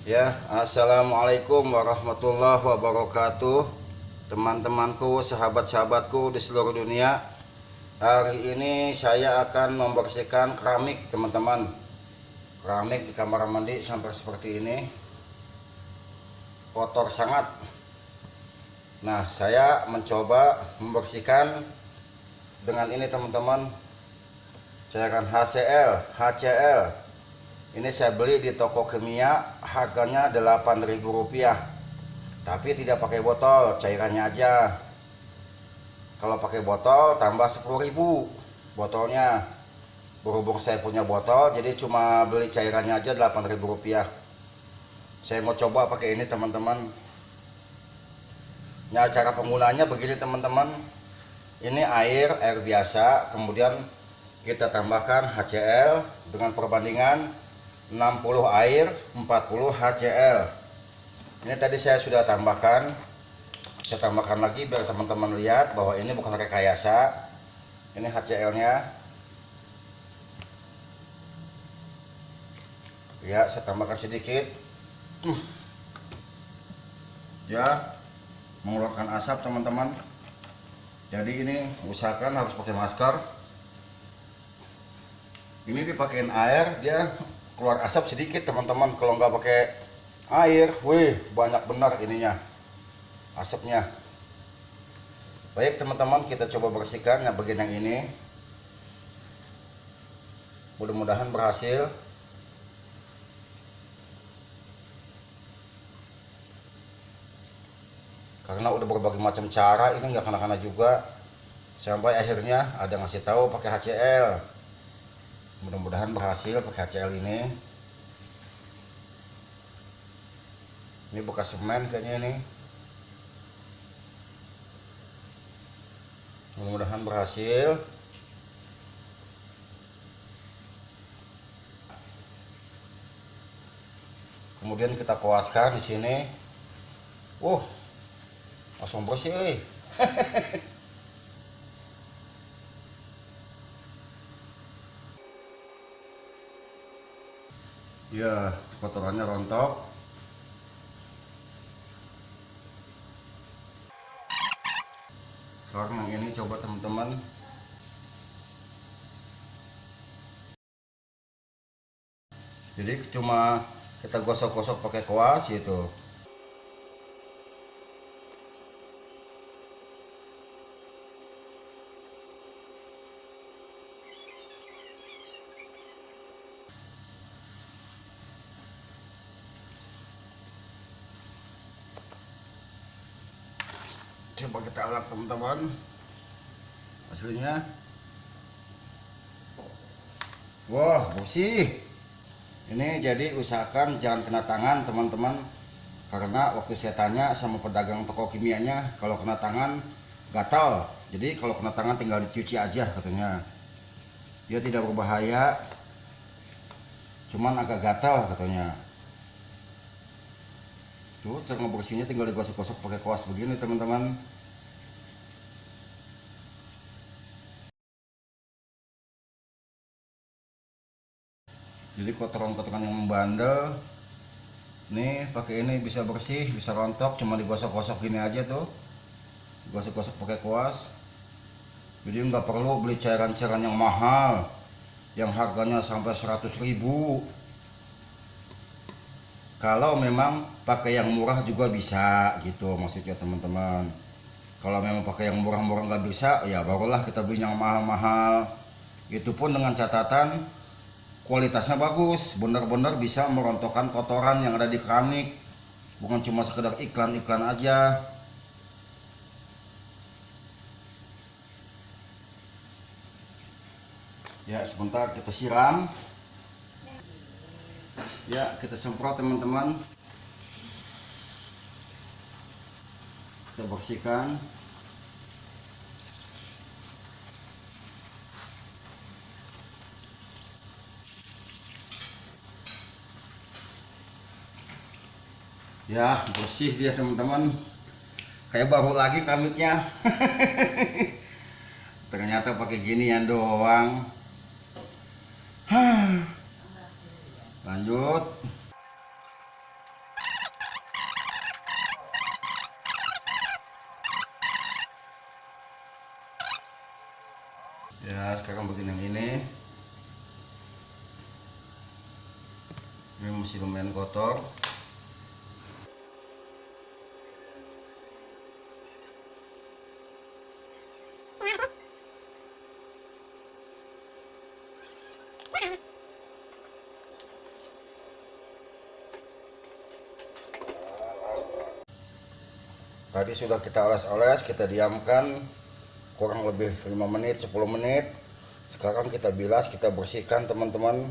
Ya, assalamualaikum warahmatullahi wabarakatuh. Teman-temanku, sahabat-sahabatku di seluruh dunia. Hari ini saya akan membersihkan keramik, teman-teman. Keramik di kamar mandi sampai seperti ini, kotor sangat. Nah, saya mencoba membersihkan dengan ini, teman-teman. Cairan HCL. Ini saya beli di toko kimia, harganya Rp8.000. Tapi tidak pakai botol, cairannya aja. Kalau pakai botol tambah 10.000 botolnya. Berhubung saya punya botol, jadi cuma beli cairannya aja Rp8.000. Saya mau coba pakai ini, teman-teman. Nah, cara penggunanya begini, teman-teman. Ini air biasa, kemudian kita tambahkan HCL dengan perbandingan 60 air 40 HCL. Ini tadi saya sudah tambahkan. Saya tambahkan lagi biar teman-teman lihat bahwa ini bukan rekayasa. Ini HCL-nya. Ya, saya tambahkan sedikit. Ya, mengeluarkan asap, teman-teman. Jadi ini usahakan harus pakai masker. Ini dipakein air, dia keluar asap sedikit, teman-teman. Kalau nggak pakai air, wih, banyak benar ininya asapnya. Baik, teman-teman, kita coba bersihkan yang bagian yang ini. Mudah-mudahan berhasil. Karena udah berbagai macam cara, ini nggak kena-kena juga. Sampai akhirnya ada ngasih tahu pakai HCL. Mudah-mudahan berhasil pakai HCL ini. Ini bekas semen kayaknya ini. Mudah-mudahan berhasil. Kemudian kita kuaskan di sini. Langsung bersih, Ya, kotorannya rontok. Sekarang yang ini coba, teman-teman. Jadi cuma kita gosok-gosok pakai kuas gitu. Coba kita lihat, teman-teman, hasilnya. Wah, bersih. Ini jadi usahakan jangan kena tangan, teman-teman. Karena waktu saya tanya sama pedagang toko kimianya, kalau kena tangan gatal. Jadi kalau kena tangan tinggal dicuci aja katanya. Dia tidak berbahaya, cuman agak gatal katanya. Tuh, cara ngebersihinnya tinggal digosok-gosok pakai kuas begini, teman-teman. Jadi kotoran-kotoran yang membandel, nih pakai ini bisa bersih, bisa rontok, cuma digosok-gosok gini aja tuh. Digosok-gosok pakai kuas. Jadi nggak perlu beli cairan-cairan yang mahal, yang harganya sampai 100.000. Kalau memang pakai yang murah juga bisa gitu maksudnya, teman-teman. Kalau memang pakai yang murah-murah nggak bisa, ya barulah kita beli yang mahal-mahal. Itu pun dengan catatan kualitasnya bagus, benar-benar bisa merontokkan kotoran yang ada di keramik, bukan cuma sekedar iklan-iklan aja. Ya, sebentar kita siram. Ya, kita semprot, teman-teman. Kita bersihkan. Ya, bersih dia, teman-teman. Kayak baru lagi kamitnya. Ternyata pakai ginian doang. Lanjut. Ya, sekarang bagian yang ini masih lumayan kotor. Tadi sudah kita oles-oles, kita diamkan kurang lebih 5 menit 10 menit. Sekarang kita bilas, kita bersihkan teman-teman.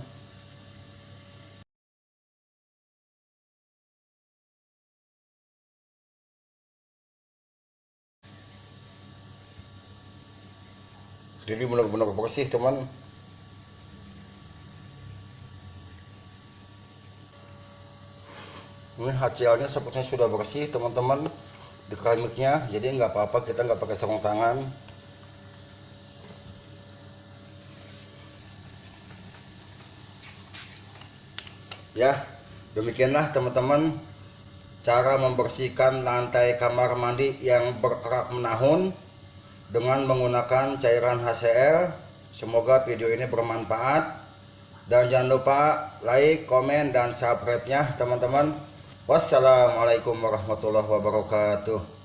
Jadi benar-benar bersih teman. Ini HCL-nya sepertinya sudah bersih teman-teman di keramiknya, jadi nggak apa-apa kita nggak pakai sarung tangan. Ya, demikianlah teman-teman cara membersihkan lantai kamar mandi yang berkerak menahun dengan menggunakan cairan HCL. Semoga video ini bermanfaat, dan jangan lupa like, komen, dan subscribe-nya teman-teman. Wassalamualaikum warahmatullahi wabarakatuh.